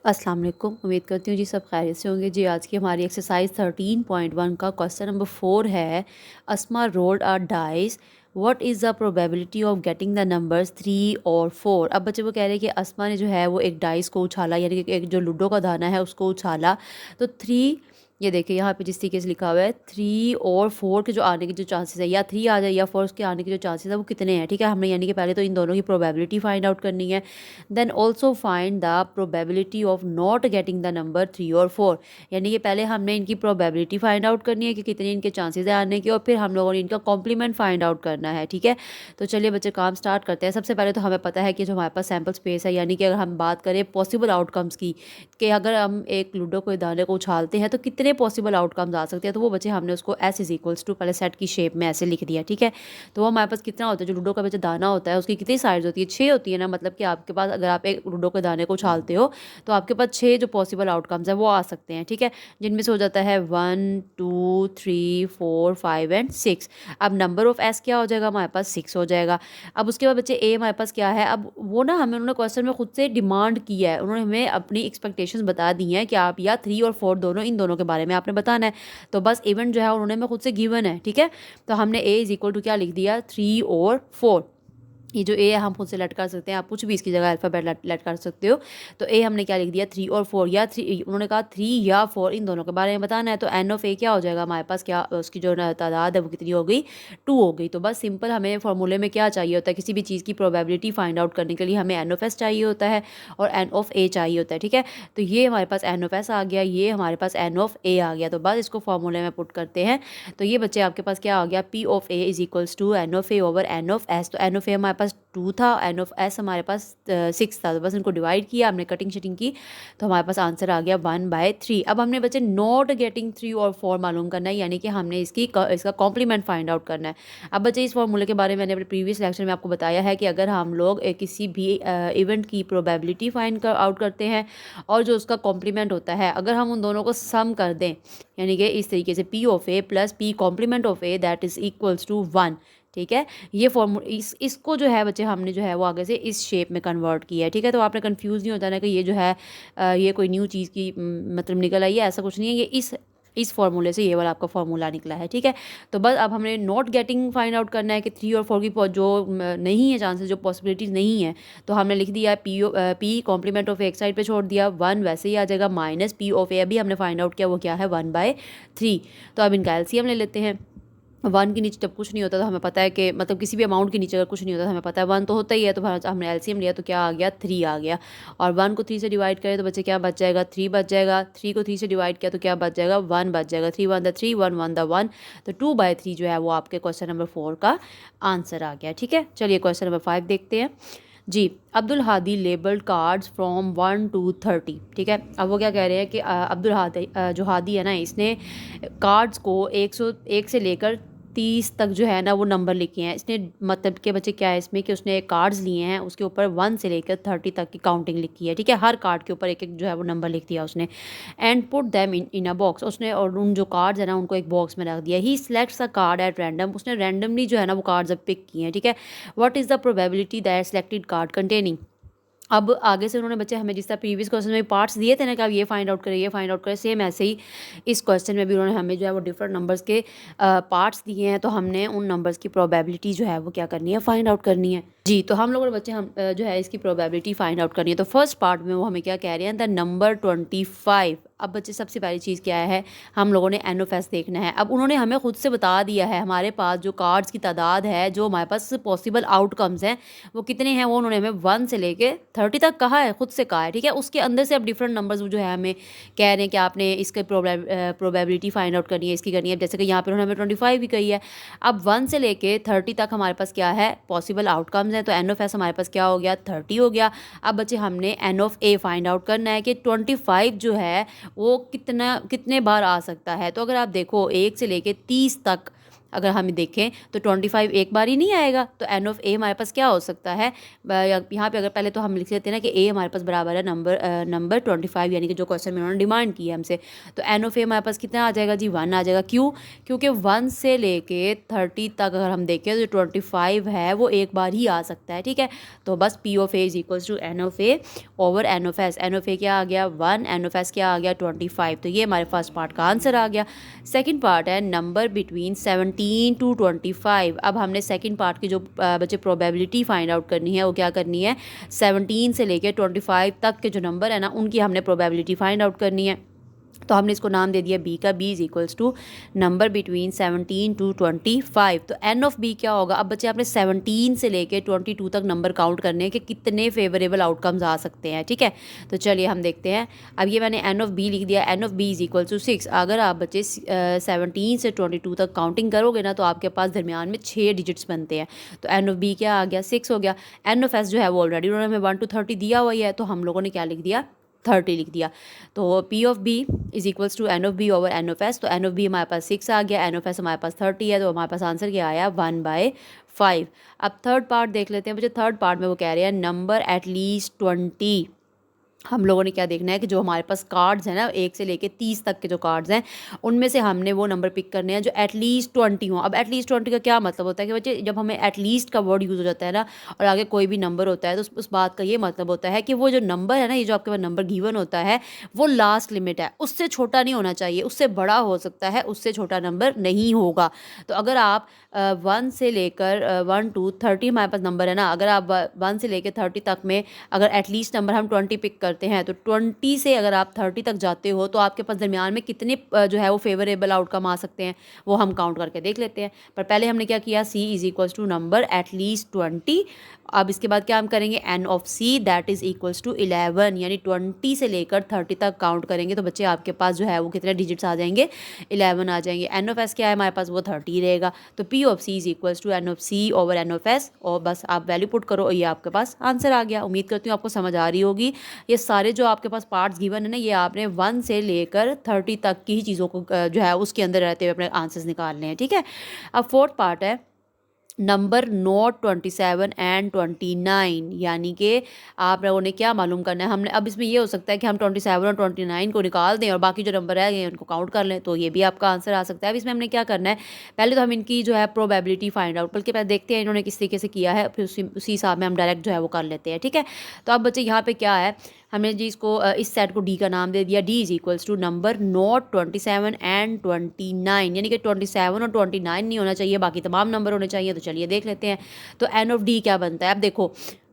अस्सलाम वालेकुम। उम्मीद करती हूँ जी सब खैरियत से होंगे। जी आज की हमारी एक्सरसाइज 13.1 का क्वेश्चन नंबर 4 है, Asma rolled a dice, what is the probability of getting the numbers 3 और 4। अब बच्चे वो कह रहे हैं कि अस्मा ने जो है वो एक डाइस को उछाला, यानी कि एक जो लूडो का दाना है उसको उछाला, तो 3, ये देखिए यहाँ पे जिस तरीके से लिखा हुआ है 3 और 4 के जो आने के जो चांसेस है, या 3 आ जाए या 4 के आने के जो चांसेस है वो कितने हैं। ठीक है, हमने यानी कि पहले तो इन दोनों की प्रोबेबिलिटी फाइंड आउट करनी है। Then also find the probability of not getting the number 3 और 4, यानी कि पहले हमने इनकी प्रोबेबिलिटी फाइंड आउट करनी है कि कितने इनके चांसेस है आने के, और फिर हम लोगों ने इनका कॉम्प्लीमेंट फाइंड आउट करना है। ठीक है, तो चलिए बच्चे काम स्टार्ट करते हैं। सबसे पहले तो हमें पता है कि जो हमारे पास सैम्पल स्पेस है, यानी कि अगर हम बात करें पॉसिबल आउटकम्स की, कि अगर हम एक लूडो को दाने को उछालते हैं तो कितने पॉसिबल आउटकम्स आ सकते हैं, तो वो बच्चे हमने उसको एस इज इक्वल्स टू पहले सेट की शेप में ऐसे लिख दिया। ठीक है, तो वो हमारे पास कितना होता है, जो लूडो का बच्चे दाना होता है उसकी कितनी साइड्स होती है, 6 होती है ना। मतलब कि आपके पास अगर आप एक लूडो के दाने को उछालते हो तो आपके पास 6 जो पॉसिबल आउटकम्स है वो आ सकते हैं। ठीक है, जिनमें से हो जाता है 1 2 3 4 5 एंड 6। अब नंबर ऑफ एस क्या हो जाएगा, हमारे पास 6 हो जाएगा। अब उसके बाद बच्चे ए हमारे पास क्या है, अब वो ना हमें उन्होंने क्वेश्चन में खुद से डिमांड किया है, उन्होंने हमें अपनी एक्सपेक्टेशंस बता दी हैं कि आप या 3 और 4 दोनों, इन दोनों के बारे में आपने बताना है। तो बस इवेंट जो है उन्होंने हमें खुद से गिवन है। ठीक है, तो हमने ए इज इक्वल टू क्या लिख दिया, 3 और 4। ये जो ए है हम खुद से लेट कर सकते हैं, आप कुछ भी इसकी जगह अल्फ़ाबेट लेट कर सकते हो। तो ए हमने क्या लिख दिया, 3 और 4, या 3, उन्होंने कहा 3 या 4 इन दोनों के बारे में बताना है। तो एन ऑफ ए क्या हो जाएगा हमारे पास, क्या उसकी जो तादाद है वो कितनी हो गई, 2 हो गई। तो बस सिंपल हमें फार्मूले में क्या चाहिए होता है, किसी भी चीज़ की प्रोबेबिलिटी फाइंड आउट करने के लिए हमें एन ऑफ एस चाहिए होता है और एन ऑफ ए चाहिए होता है। ठीक है, तो ये हमारे पास एन ऑफ एस आ गया, ये हमारे पास एन ऑफ ए आ गया। तो बस इसको फार्मूले में पुट करते हैं। तो ये बच्चे आपके पास क्या आ गया, P of A is equals to N of A over N of S. तो एन ऑफ ए हमारे पास 2 था, एन ऑफ एस हमारे पास 6 था। तो बस इनको डिवाइड किया हमने, कटिंग शटिंग की, तो हमारे पास आंसर आ गया 1/3। अब हमने बच्चे नॉट गेटिंग 3 और 4 मालूम करना है, यानी कि हमने इसका कॉम्प्लीमेंट फाइंड आउट करना है। अब बच्चे इस फॉर्मूले के बारे में मैंने अपने प्रीवियस लेक्चर में आपको बताया है कि अगर हम लोग किसी भी इवेंट की प्रोबेबिलिटी फाइंड आउट करते हैं और जो उसका कॉम्प्लीमेंट होता है, अगर हम उन दोनों को सम कर दें, यानी कि इस तरीके से P of A plus P complement of A that is equals to 1। ठीक है, ये इसको जो है बच्चे हमने जो है वो आगे से इस शेप में कन्वर्ट किया है। ठीक है, तो आपने कंफ्यूज नहीं होता ना कि ये जो है ये कोई न्यू चीज़ की मतलब निकल आई है, ऐसा कुछ नहीं है। ये इस फार्मूले से ये वाला आपका फार्मूला निकला है। ठीक है, तो बस अब हमने नॉट गेटिंग फाइंड आउट करना है कि 3 और 4 की जो नहीं है चांसेस, जो पॉसिबिलिटीज़ नहीं है, तो हमने लिख दिया पी कॉम्प्लीमेंट ऑफ एक साइड पे छोड़ दिया, 1 वैसे ही आ जाएगा, माइनस पी ऑफ ए अभी हमने फाइंड आउट किया वो क्या है, 1/3। तो अब इनका एलसीएम ले लेते हैं। 1 के नीचे जब कुछ नहीं होता तो हमें पता है कि मतलब किसी भी अमाउंट के नीचे अगर कुछ नहीं होता तो हमें पता है 1 तो होता ही है। तो हमने एलसीएम लिया तो क्या आ गया, 3 आ गया। और 1 को 3 से डिवाइड करें तो बच्चे क्या बच जाएगा, 3 बच जाएगा। 3 को 3 से डिवाइड किया तो क्या बच जाएगा, 1 बच जाएगा। 3 1 द 3, 1 1 द 1। तो 2/3 जो है वो आपके क्वेश्चन नंबर 4 का आंसर आ गया। ठीक है, चलिए क्वेश्चन नंबर 5 देखते हैं। जी, Abdul Hadi labelled cards from 1 to 30। ठीक है, अब वो क्या कह रहे हैं कि अब्दुल हादी जो हादी है ना, इसने कार्ड्स को 101 से लेकर 30 तक जो है ना वो नंबर लिखे हैं इसने। मतलब के बच्चे क्या है इसमें कि उसने कार्ड्स लिए हैं, उसके ऊपर 1 से लेकर 30 तक की काउंटिंग लिखी है। ठीक है, हर कार्ड के ऊपर एक एक जो है वो नंबर लिख दिया उसने। And put them in a box, उसने और उन जो कार्ड्स है ना उनको एक बॉक्स में रख दिया। He selects a card at random, उसने रैंडमली जो है ना वो कार्ड्स अब पिक किए हैं। ठीक है, what is the probability that selected card containing. अब आगे से उन्होंने बच्चे हमें जिस तरह प्रीवियस क्वेश्चन में पार्ट्स दिए थे ना कि आप ये फाइंड आउट करें, ये फाइंड आउट करें, सेम ऐसे ही इस क्वेश्चन में भी उन्होंने हमें जो है वो डिफरेंट नंबर्स के पार्ट्स दिए हैं। तो हमने उन नंबर्स की प्रोबेबिलिटी जो है वो क्या करनी है, फाइंड आउट करनी है। जी, तो हम लोगों ने बच्चे हम जो है इसकी प्रोबेबिलिटी फाइंड आउट करनी है। तो फर्स्ट पार्ट में वो हमें क्या कह रहे हैं, द नंबर 25। अब बच्चे सबसे पहली चीज़ क्या है, हम लोगों ने एन ऑफ एस देखना है। अब उन्होंने हमें खुद से बता दिया है हमारे पास जो कार्ड्स की तादाद है, जो हमारे पास पॉसिबल आउटकम्स हैं वो कितने हैं, वो उन्होंने हमें 1 से लेके 30 तक कहा है, खुद से कहा है। ठीक है, उसके अंदर से अब डिफरेंट नंबर्स जो है हमें कह रहे हैं कि आपने इसके प्रोबेबिलिटी फाइंड आउट करनी है, इसकी करनी है। जैसे कि यहाँ पर उन्होंने हमें 25 भी कही है। अब 1 से लेके 30 तक हमारे पास क्या है, पॉसिबल आउटकम्स हैं। तो एन ऑफ एस हमारे पास क्या हो गया, 30 हो गया। अब बच्चे हमने N of A find out करना है कि 25 जो है वो कितने बार आ सकता है। तो अगर आप देखो 1 से लेके 30 तक अगर हम देखें तो 25 एक बार ही नहीं आएगा, तो एन ऑफ ए हमारे पास क्या हो सकता है, यहाँ पे अगर पहले तो हम लिख लेते हैं ना कि ए हमारे पास बराबर है नंबर 25, यानी कि जो क्वेश्चन में उन्होंने डिमांड की है हमसे। तो एन ऑफ ए हमारे पास कितना आ जाएगा जी, 1 आ जाएगा। क्यों? क्योंकि 1 से लेके 30 तक अगर हम देखें तो 25 है वो एक बार ही आ सकता है, ठीक है। तो बस P of A is equals to N of A over N of S. N of A क्या आ गया 1, एन ऑफ एस क्या आ गया 25। तो ये हमारे फर्स्ट पार्ट का आंसर आ गया। सेकंड पार्ट है नंबर बिटवीन 17 टू 25। अब हमने सेकंड पार्ट की जो बच्चे प्रोबेबिलिटी फाइंड आउट करनी है वो क्या करनी है, 17 से लेकर 25 तक के जो नंबर है ना उनकी हमने प्रोबेबिलिटी फाइंड आउट करनी है। तो हमने इसको नाम दे दिया बी का। B is equals to number between 17 to 25। तो एन ऑफ बी क्या होगा, अब बच्चे आपने 17 से लेके 22 तक नंबर काउंट करने हैं कि कितने फेवरेबल आउटकम्स आ सकते हैं, ठीक है। तो चलिए हम देखते हैं। अब ये मैंने एन ऑफ बी लिख दिया, N of B is equal to 6। अगर आप बच्चे 17 से 22 तक काउंटिंग करोगे ना तो आपके पास दरमियान में 6 डिजिट्स बनते हैं। तो एन ऑफ बी क्या आ गया 6 हो गया। एन ऑफ एस जो है वो ऑलरेडी उन्होंने हमें 1 to 30 दिया हुआ है, तो हम लोगों ने क्या लिख दिया 30 लिख दिया। तो P of B is equals to N of B over N of S. तो एन ऑफ बी हमारे पास 6 आ गया, एन ऑफ एस हमारे पास 30 है, तो हमारे पास आंसर क्या आया 1/5। अब थर्ड पार्ट देख लेते हैं बच्चे। थर्ड पार्ट में वो कह रहे हैं नंबर एटलीस्ट 20। हम लोगों ने क्या देखना है कि जो हमारे पास कार्ड्स हैं ना 1 से लेके 30 तक के जो कार्ड्स हैं उनमें से हमने वो नंबर पिक करने हैं जो एटलीस्ट 20 हों। अब एटलीस्ट 20 का क्या मतलब होता है कि बच्चे जब हमें एटलीस्ट का वर्ड यूज़ हो जाता है ना और आगे कोई भी नंबर होता है तो उस बात का ये मतलब होता है कि वो जो नंबर है ना, ये जो आपके पास नंबर गिवन होता है वो लास्ट लिमिट है, उससे छोटा नहीं होना चाहिए, उससे बड़ा हो सकता है, उससे छोटा नंबर नहीं होगा। तो अगर आप 1 से लेकर 1 to 30 हमारे पास नंबर है ना, अगर आप 1 से लेकर 30 तक में अगर एटलीस्ट नंबर हम 20 पिक करते हैं तो 20 से अगर आप 30 तक जाते हो तो आपके पास दरमियान में कितने जो है वो फेवरेबल आउटकम आ सकते हैं वो हम काउंट करके देख लेते हैं। पर पहले हमने क्या किया, C is equals to number at least 20। अब इसके बाद क्या हम करेंगे, N of C that is equals to 11, यानी 20 से लेकर 30 तक काउंट करेंगे तो बच्चे आपके पास जो है वो कितने डिजिट्स आ जाएंगे, 11 आ जाएंगे। एन ऑफ एस क्या है हमारे पास, वो 30 रहेगा। तो P of C is equals to N of C over N of S, और बस आप वैल्यू पुट करो और ये आपके पास आंसर आ गया। उम्मीद करती हूँ आपको समझ आ रही होगी। ये सारे जो आपके पास पार्ट्स गिवन है ना, ये आपने 1 से लेकर 30 तक की ही चीज़ों को जो है उसके अंदर रहते हुए अपने आंसर्स निकालने हैं, ठीक है। अब फोर्थ पार्ट है नंबर नोट 27 एंड 29, यानी कि आप लोगों ने क्या मालूम करना है हमने। अब इसमें ये हो सकता है कि हम 27 और 29 को निकाल दें और बाकी जो नंबर रह गए उनको काउंट कर लें, तो ये भी आपका आंसर आ सकता है। अब इसमें हमने क्या करना है, पहले तो हम इनकी जो है प्रोबेबिलिटी फाइंड आउट, बल्कि पहले देखते हैं इन्होंने किस तरीके से किया है, फिर उसी हिसाब में हम डायरेक्ट जो है वो कर लेते हैं, ठीक है। तो अब बच्चे यहाँ पे क्या है, हमने जी इसको इस सेट को डी का नाम दे दिया। D is equals to number not 27 and 29, यानी कि 27 और 29 नहीं होना चाहिए, बाकी तमाम नंबर होने चाहिए। तो चलिए देख लेते हैं। तो एन ऑफ डी क्या बनता है, अब देखो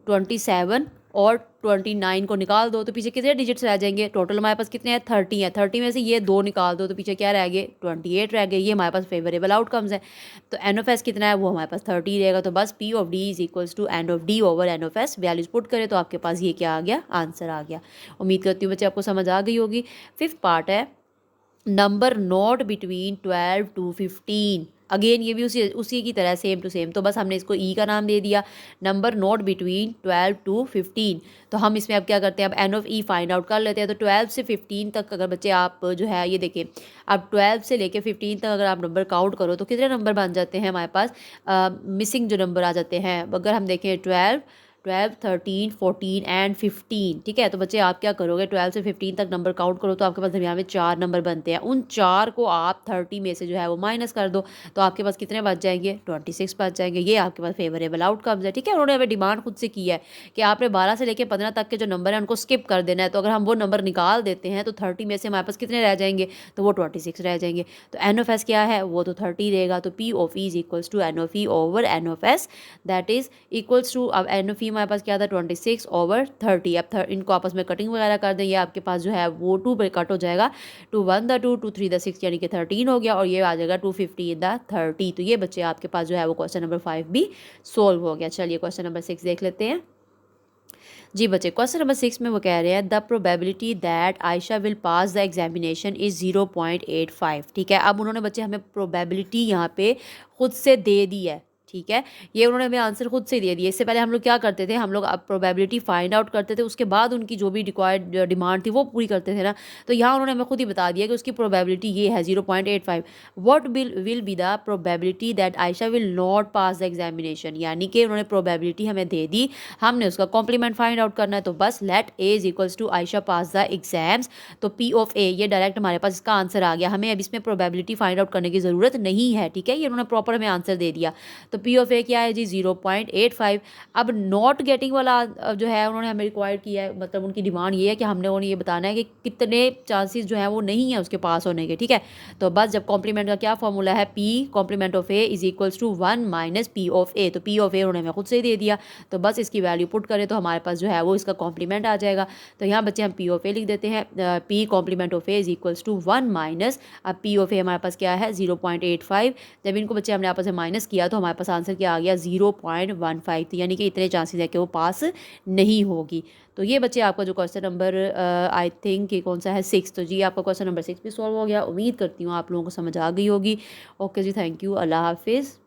27 और 29 को निकाल दो तो पीछे कितने डिजिट्स रह जाएंगे, टोटल हमारे पास कितने हैं 30 हैं। 30 में से ये 2 निकाल दो तो पीछे क्या रह गए 28 रह गए। ये हमारे पास फेवरेबल आउटकम्स है। तो एन ऑफ एस कितना है, वो हमारे पास 30 रहेगा। तो बस P of D is equals to N of D over N of S, values put करें तो आपके पास ये क्या आ गया, आंसर आ गया। उम्मीद करती हूँ बच्चे आपको समझ आ गई होगी। फिफ्थ पार्ट है number note between 12 to 15। Again ये भी उसी की तरह सेम टू सेम, तो बस हमने इसको ई का नाम दे दिया। Number note between 12 to 15। तो हम इसमें अब क्या करते हैं, अब n of E find out कर लेते हैं। तो 12 से 15 तक अगर बच्चे आप जो है ये देखें, अब 12 से लेके 15 तक अगर आप नंबर काउंट करो तो कितने नंबर बन जाते हैं हमारे पास, मिसिंग जो नंबर आ जाते हैं। अगर हम देखें 12, 13, 14 एंड 15, ठीक है। तो बच्चे आप क्या करोगे, 12 से 15 तक नंबर काउंट करो तो आपके पास दरमियान में 4 नंबर बनते हैं। उन 4 को आप 30 में से जो है वो माइनस कर दो तो आपके पास कितने बच जाएंगे, 26 बच जाएंगे। ये आपके पास फेवरेबल आउटकम्स है, ठीक है। उन्होंने हमें डिमांड खुद से की है कि आपने 12 से लेकर 15 तक के जो नंबर हैं उनको स्किप कर देना है। तो अगर हम वो नंबर निकाल देते हैं तो 30 में से हमारे पास कितने रह जाएंगे, तो वो 26 रह जाएंगे। तो एन ऑफ एस क्या है, वो तो 30 रहेगा। तो P of E is equals to N of E over N of S, that is equals to, अब एन ऑफ ई हमारे पास क्या था 26 ओवर 30। अब इनको आपस में कटिंग वगैरह कर दें, ये आपके पास जो है वो 2 पे कट हो जाएगा। 2 1 द 2, 2 3 द 6, यानी कि 13 हो गया, और ये आ जाएगा 250 द 30। तो ये बच्चे आपके पास जो है वो क्वेश्चन नंबर 5 भी सोल्व हो गया। चलिए क्वेश्चन नंबर 6 देख लेते हैं। जी बच्चे क्वेश्चन नंबर 6 में वो कह रहे हैं the probability that Ayesha will pass the examination is 0.85, ठीक है। अब उन्होंने बच्चे हमें प्रोबेबिलिटी यहाँ पे खुद से दे दी है, ठीक है। ये उन्होंने हमें आंसर खुद से दे दिया। इससे पहले हम लोग क्या करते थे, हम लोग अब प्रोबेबिलिटी फाइंड आउट करते थे, उसके बाद उनकी जो भी रिक्वायर्ड डिमांड थी वो पूरी करते थे ना। तो यहाँ उन्होंने हमें खुद ही बता दिया कि उसकी प्रोबेबिलिटी ये है 0.85। What will be the probability that Ayesha will not pass the examination, यानी कि उन्होंने प्रोबेबिलिटी हमें दे दी, हमने उसका कॉम्प्लीमेंट फाइंड आउट करना है। तो बस let A is equals to Ayesha pass the exams. तो पी ऑफ ए ये डायरेक्ट हमारे पास इसका आंसर आ गया। हमें अब इसमें प्रोबेबिलिटी फाइंड आउट करने की ज़रूरत नहीं है, ठीक है। ये उन्होंने प्रॉपर हमें आंसर दे दिया। तो पी ऑफ ए क्या है जी 0.85। अब नॉट गेटिंग वाला जो है उन्होंने हमें रिक्वायर्ड किया है, मतलब उनकी डिमांड ये है कि हमने उन्हें ये बताना है कि कितने चांसेस जो है वो नहीं है उसके पास होने के, ठीक है। तो बस जब कॉम्प्लीमेंट का क्या फॉर्मूला है, P complement of A is equals to 1 minus P of A. तो पी ऑफ ए उन्होंने हमें खुद से ही दे दिया। तो बस इसकी वैल्यू पुट करें तो हमारे पास जो है वो इसका कॉम्प्लीमेंट आ जाएगा। तो यहाँ बच्चे हम पी ऑफ ए लिख देते हैं, P complement of A is equals to 1 minus, अब पी ऑफ ए हमारे पास क्या है 0.85। जब इनको बच्चे हमने आपस में माइनस किया तो हमारे पास आंसर क्या आ गया 0.15। तो यानी कि इतने चांसेस है कि वो पास नहीं होगी। तो ये बच्चे आपका जो क्वेश्चन नंबर आई थिंक ये कौन सा है 6, तो जी आपका क्वेश्चन नंबर 6 भी सॉल्व हो गया। उम्मीद करती हूँ आप लोगों को समझ आ गई होगी। ओके जी, थैंक यू, अल्लाह हाफिज़।